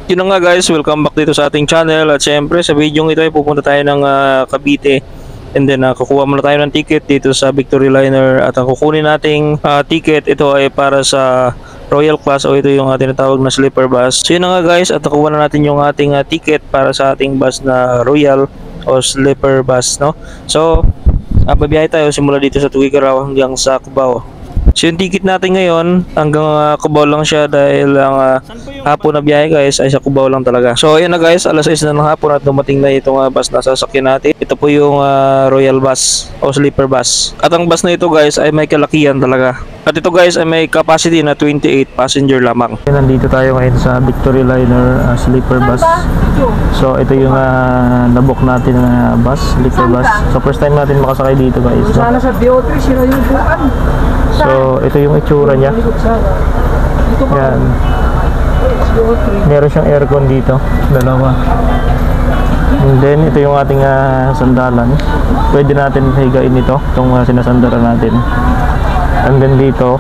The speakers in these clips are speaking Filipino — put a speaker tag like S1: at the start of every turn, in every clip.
S1: Yun na nga guys, welcome back dito sa ating channel. At syempre sa video ito ay pupunta tayo ng Cavite. And then kukuha muna tayo ng ticket dito sa Victory Liner. At ang kukunin nating ticket, ito ay para sa Royal Class o ito yung tinatawag na sleeper bus. So yun na nga guys, at nakuha na natin yung ating ticket para sa ating bus na Royal o sleeper bus, no? So babiyahe tayo simula dito sa Tuguegarao hanggang sa Cubao. So yung ticket natin ngayon hanggang Cubao lang siya dahil ang hapon na biyahe guys ay sa Cubao lang talaga. So ayan na guys, alas 6 na ng hapon at dumating na itong bus na sasakyan natin. Ito po yung Royal Bus o Sleeper Bus. At ang bus na ito guys ay may kalakihan talaga. At ito guys ay may capacity na 28 passenger lamang. Nandito tayo ngayon sa Victory Liner Sleeper Bus. So ito yung nabook natin na bus, Sleeper Bus. So first time natin makasakay dito guys.
S2: Sana sa BO3 sino yung bukan.
S1: So ito yung itsura niya. Yan. Meron siyang aircon dito, dalawa. And then ito yung ating sandalan. Pwede natin higain ito, itong sinasandaran natin. And then dito,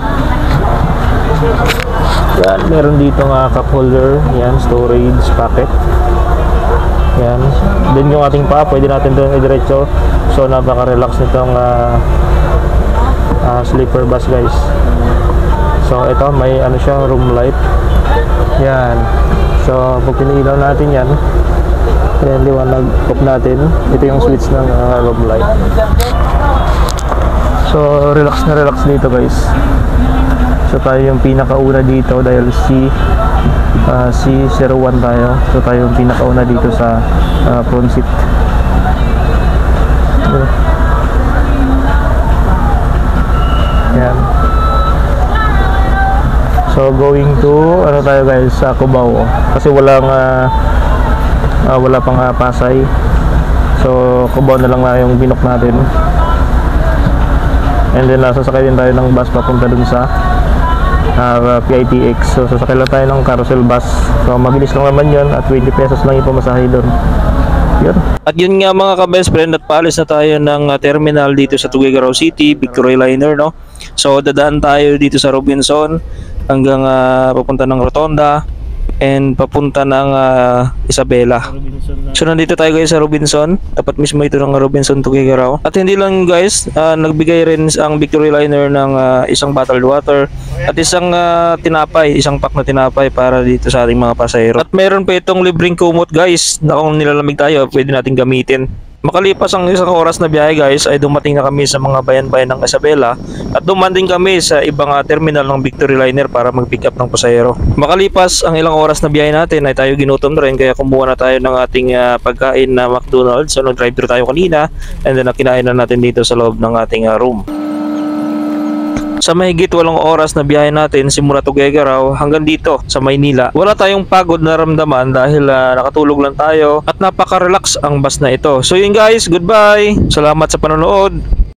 S1: yan, meron dito cup holder, yan, storage pocket. Yan. Then yung ating paa, pwede natin doon i-diretso. So napaka-relax nitong sleeper bus guys. So ito may siya, room light. Yan. So pag pinilaw natin yan, yan liwanag off natin. Ito yung switch ng room light. So relax na relax dito guys. So tayo yung pinakauna dito dahil C01 tayo. So tayo yung pinakauna dito sa front seat. Yan. So going to tayo guys sa Cubao kasi wala pang Pasay. So Cubao na lang yung binok natin. And then sasakay din tayo ng bus papunta dun sa PITX. So sasakay lang tayo ng carousel bus. So mabilis lang naman yun at 20 pesos lang yung pamasahe doon. Yun. At yun nga mga ka-best friend, at paalis na tayo ng terminal dito sa Tuguegarao City, Victory Liner, no? So dadaan tayo dito sa Robinson hanggang papunta ng Rotonda and papunta ng Isabela. So nandito tayo guys sa Robinson, tapat mismo ito ng Robinson Tuguegarao. At hindi lang guys, nagbigay rin ang Victory Liner ng isang bottled water at isang tinapay, isang pack na tinapay para dito sa ating mga pasahero. At meron pa itong libreng kumot guys na kung nilalamig tayo pwede natin gamitin. Makalipas ang isang oras na biyahe guys ay dumating na kami sa mga bayan-bayan ng Isabela at dumating kami sa ibang terminal ng Victory Liner para mag-pick up ng pasahero. Makalipas ang ilang oras na biyahe natin ay tayo ginutom na rin kaya kumuha na tayo ng ating pagkain na McDonald's. So nag-drive-thru tayo kanina and then kinain na natin dito sa loob ng ating room. Sa mahigit 8 oras na biyahe natin simula Tuguegarao hanggang dito sa Maynila, wala tayong pagod na ramdaman dahil nakatulog lang tayo at napaka-relax ang bus na ito. So yun guys, goodbye! Salamat sa panonood!